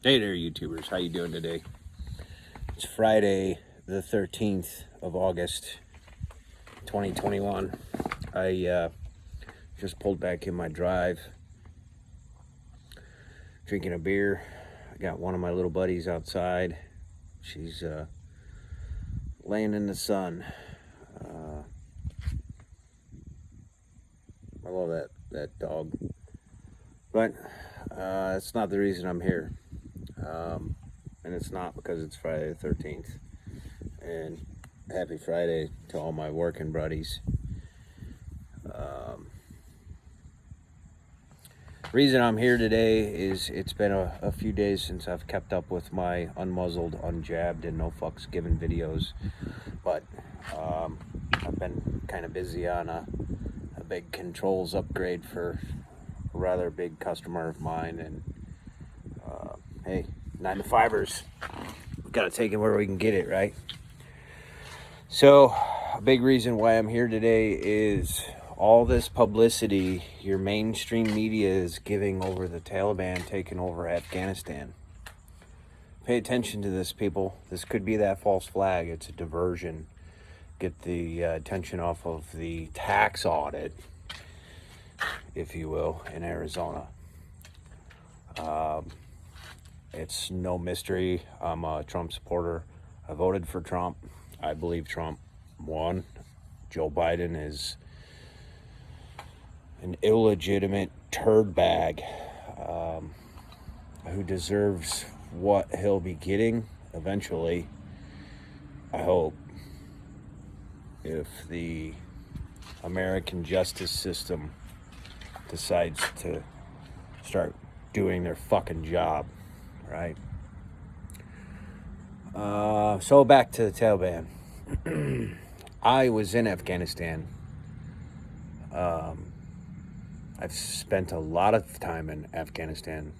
Hey there, YouTubers. How you doing today? It's Friday, the 13th of August, 2021. I just pulled back in my drive, drinking a beer. I got one of my little buddies outside. She's laying in the sun. I love that dog. But it's not the reason I'm here. And it's not because it's Friday the 13th. And happy Friday to all my working buddies. Reason I'm here today is it's been a few days since I've kept up with my unmuzzled, unjabbed, and no fucks given videos. But I've been kind of busy on a big controls upgrade for a rather big customer of mine. And hey, 9 to 5ers. We gotta take it where we can get it, right? So, a big reason why I'm here today is all this publicity your mainstream media is giving over the Taliban taking over Afghanistan. Pay attention to this, people. This could be that false flag. It's a diversion. Get the attention off of the tax audit, if you will, in Arizona. It's no mystery. I'm a Trump supporter. I voted for Trump. I believe Trump won. Joe Biden is an illegitimate turd bag who deserves what he'll be getting eventually, I hope, if the American justice system decides to start doing their fucking job, right? So back to the Taliban. I was in Afghanistan. I've spent a lot of time in Afghanistan,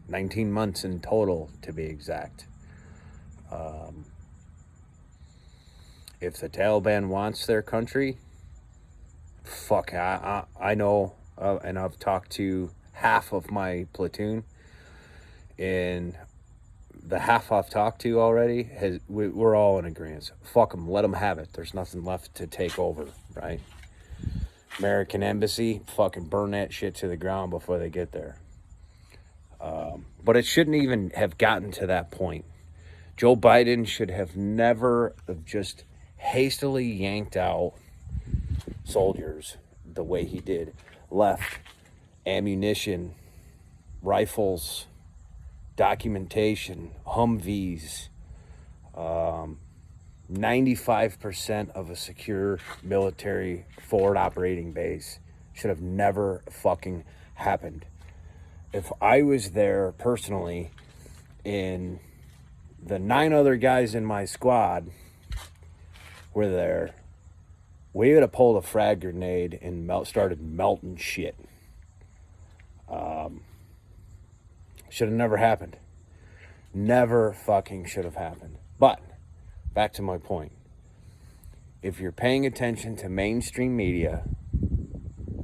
19 months in total, to be exact. If the Taliban wants their country, fuck, I know, and I've talked to half of my platoon, and the half I've talked to already, we're all in agreement. Fuck them, let them have it. There's nothing left to take over, right? American embassy, fucking burn that shit to the ground before they get there. But it shouldn't even have gotten to that point. Joe Biden should have never just hastily yanked out soldiers the way he did. Left ammunition, rifles, documentation, Humvees, 95% of a secure military forward operating base. Should have never fucking happened. If I was there personally, and the 9 other guys in my squad were there, we would have pulled a frag grenade and started melting shit. Should have never happened. Never fucking should have happened. But back to my point. If you're paying attention to mainstream media,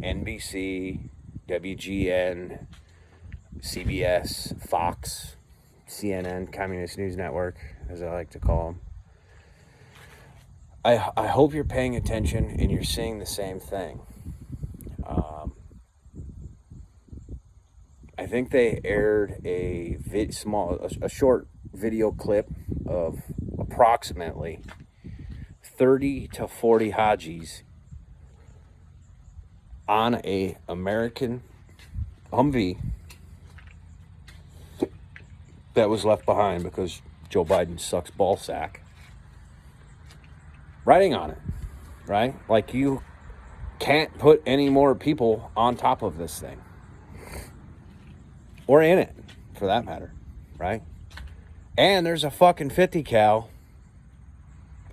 NBC, WGN, CBS, Fox, CNN, Communist News Network, as I like to call them, I hope you're paying attention and you're seeing the same thing. I think they aired a short video clip of approximately 30 to 40 Hajis on a American Humvee that was left behind because Joe Biden sucks ballsack, riding on it, right? Like, you can't put any more people on top of this thing. Or in it, for that matter, right? And there's a fucking 50 cal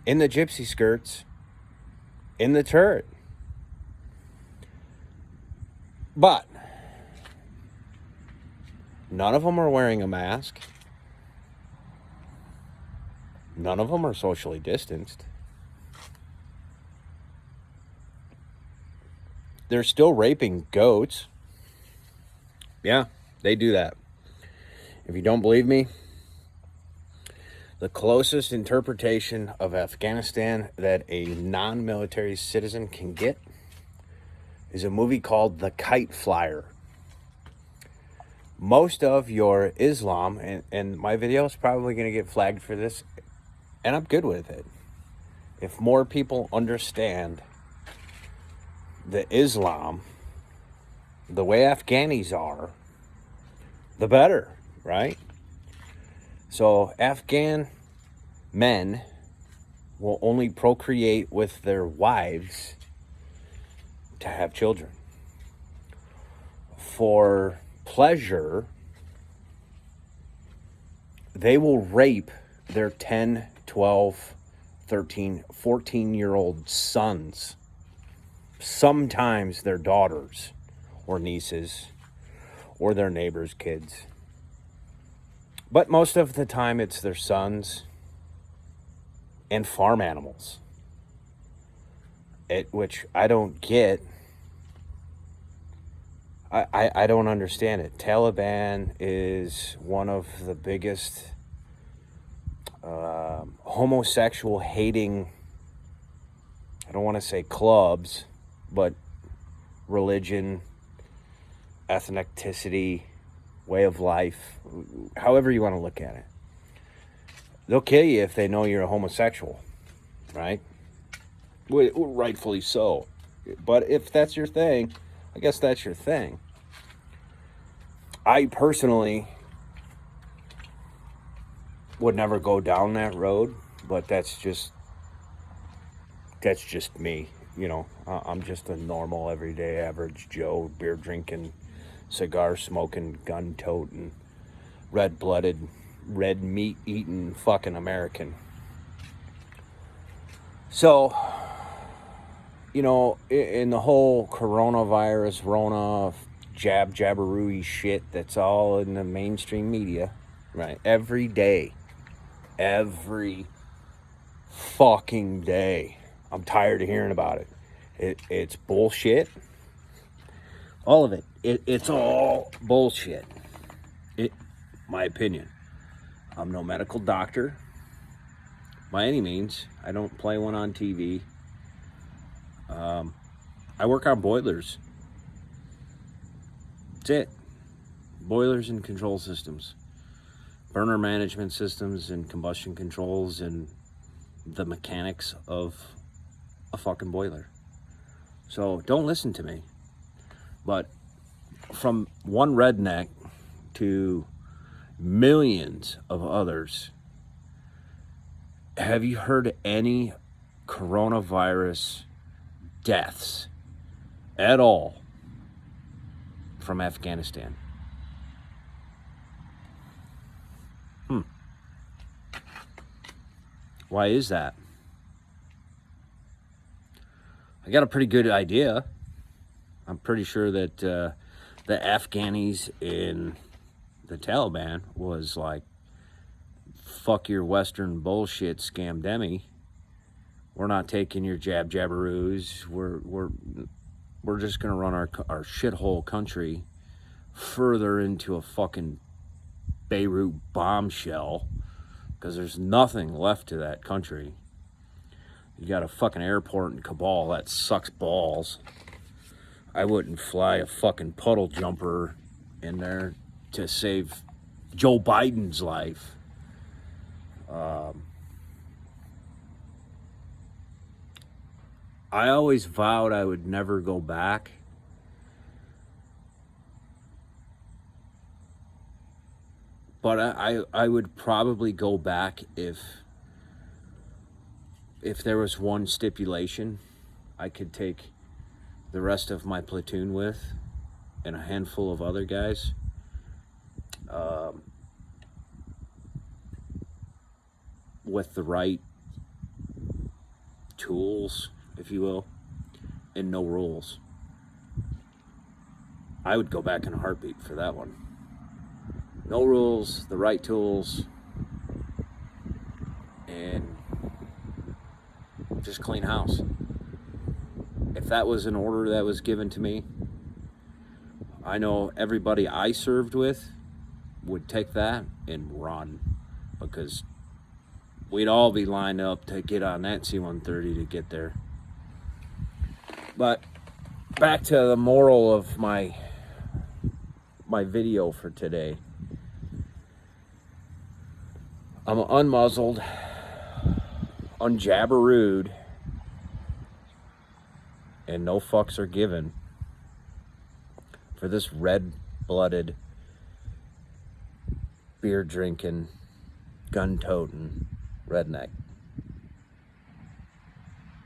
in the gypsy skirts in the turret. But none of them are wearing a mask. None of them are socially distanced. They're still raping goats. Yeah, they do that. If you don't believe me, the closest interpretation of Afghanistan that a non-military citizen can get is a movie called The Kite Flyer. Most of your Islam, and my video is probably going to get flagged for this, and I'm good with it. If more people understand the Islam, the way Afghanis are, the better, right? So Afghan men will only procreate with their wives to have children. For pleasure, they will rape their 10, 12, 13, 14-year-old sons, sometimes their daughters or nieces or their neighbors' kids. But most of the time it's their sons and farm animals, which I don't get. I don't understand it. Taliban is one of the biggest homosexual hating, I don't want to say clubs, but religion, ethnicity, way of life, however you want to look at it. They'll kill you if they know you're a homosexual, right? Rightfully so. But if that's your thing, I guess that's your thing. I personally would never go down that road, but that's just me. You know, I'm just a normal, everyday, average Joe, beer drinking, cigar smoking, gun toting, red-blooded, red meat eating fucking American. So, you know, in the whole coronavirus, Rona, jabberooey shit that's all in the mainstream media, right? Every day. Every fucking day. I'm tired of hearing about it. It's bullshit. All of it. It's all bullshit. My opinion. I'm no medical doctor by any means. I don't play one on TV. I work on boilers. That's it. Boilers and control systems. Burner management systems and combustion controls and the mechanics of a fucking boiler. So don't listen to me. But from one redneck to millions of others, have you heard any coronavirus deaths at all from Afghanistan? Why is that? I got a pretty good idea. I'm pretty sure that the Afghanis in the Taliban was like, fuck your Western bullshit scamdemi. We're not taking your jabberoos. We're just gonna run our shithole country further into a fucking Beirut bombshell, because there's nothing left to that country. You got a fucking airport in Kabul that sucks balls. I wouldn't fly a fucking puddle jumper in there to save Joe Biden's life. I always vowed I would never go back. But I would probably go back if there was one stipulation I could take the rest of my platoon with and a handful of other guys. With the right tools, if you will, and no rules. I would go back in a heartbeat for that one. No rules, the right tools, and just clean house. If that was an order that was given to me, I know everybody I served with would take that and run, because we'd all be lined up to get on that C-130 to get there. But back to the moral of my video for today. I'm unmuzzled, unjabberooed, and no fucks are given for this red-blooded, beer-drinking, gun-toting redneck.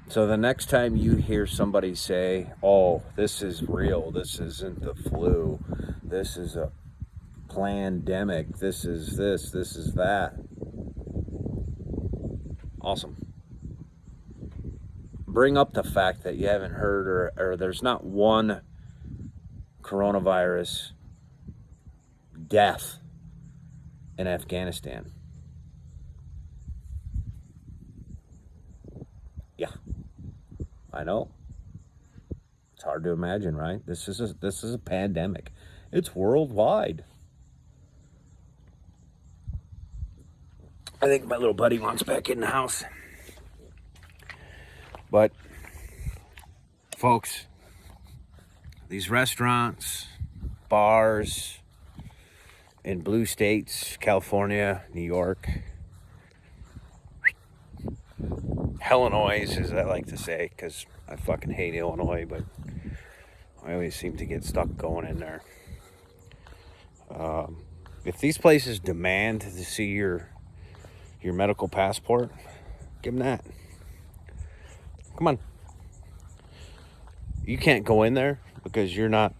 So the next time you hear somebody say, oh, this is real, this isn't the flu, this is a pandemic, this is this is that, awesome. Bring up the fact that you haven't heard or there's not one coronavirus death in Afghanistan. Yeah, I know. It's hard to imagine, right? This is a pandemic. It's worldwide. I think my little buddy wants back in the house. But, folks, these restaurants, bars in blue states, California, New York, Illinois, as I like to say, because I fucking hate Illinois, but I always seem to get stuck going in there. If these places demand to see your medical passport, give them that. Come on. You can't go in there because you're not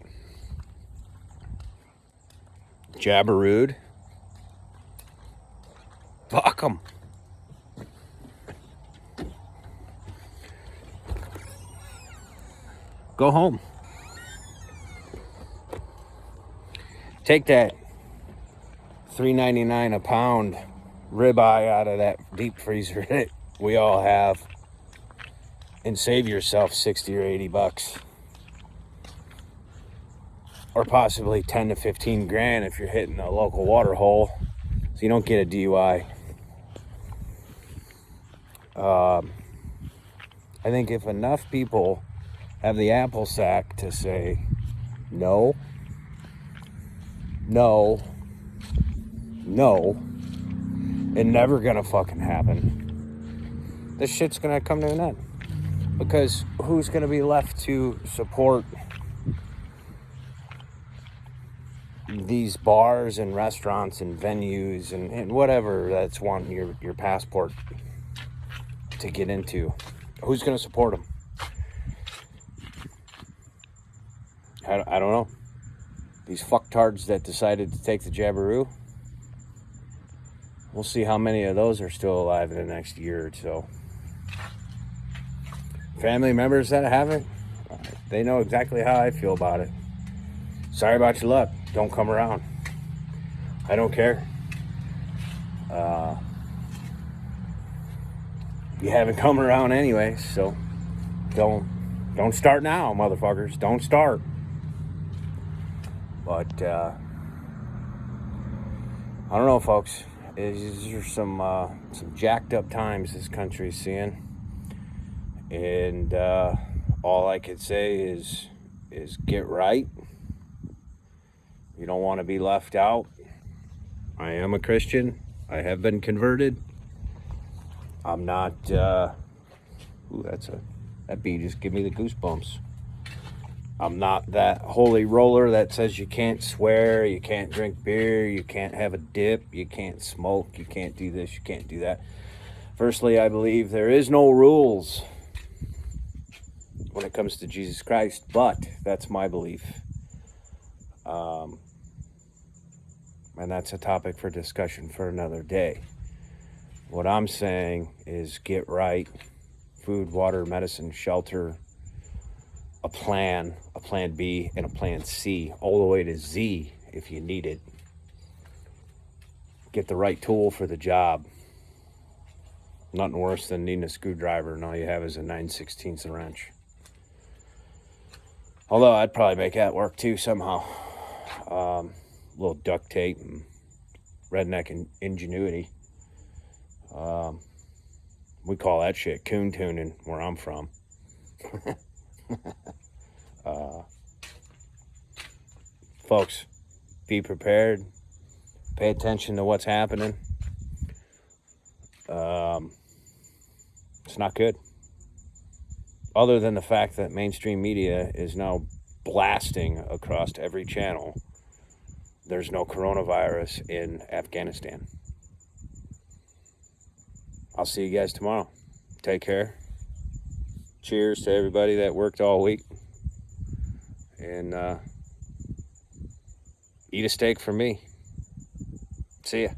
jabberooed. Fuck them. Go home. Take that $3.99 a pound ribeye out of that deep freezer that we all have, and save yourself 60 or 80 bucks, or possibly 10 to 15 grand if you're hitting a local water hole, so you don't get a DUI. I think if enough people have the apple sack to say no, no, no, it never gonna fucking happen, this shit's gonna come to an end. Because who's gonna be left to support these bars and restaurants and venues and whatever that's wanting your passport to get into? Who's gonna support them? I don't know. These fucktards that decided to take the jabberoo, we'll see how many of those are still alive in the next year or so. Family members that haven't, they know exactly how I feel about it. Sorry about your luck. Don't come around. I don't care. You haven't come around anyway, so don't start now, motherfuckers. Don't start. But I don't know, folks. These are some jacked up times this country's seeing. And all I could say is get right. You don't want to be left out. I am a Christian. I have been converted. I'm not. That bee just gave me the goosebumps. I'm not that holy roller that says you can't swear, you can't drink beer, you can't have a dip, you can't smoke, you can't do this, you can't do that. Firstly, I believe there is no rules when it comes to Jesus Christ, but that's my belief. And that's a topic for discussion for another day. What I'm saying is get right. Food, water, medicine, shelter, a plan B, and a plan C, all the way to Z if you need it. Get the right tool for the job. Nothing worse than needing a screwdriver and all you have is a 9/16 wrench. Although I'd probably make that work too somehow. A little duct tape and redneck ingenuity. We call that shit coon tuning where I'm from. Folks, be prepared. Pay attention to what's happening. It's not good. Other than the fact that mainstream media is now blasting across every channel, there's no coronavirus in Afghanistan. I'll see you guys tomorrow. Take care. Cheers to everybody that worked all week. And eat a steak for me. See ya.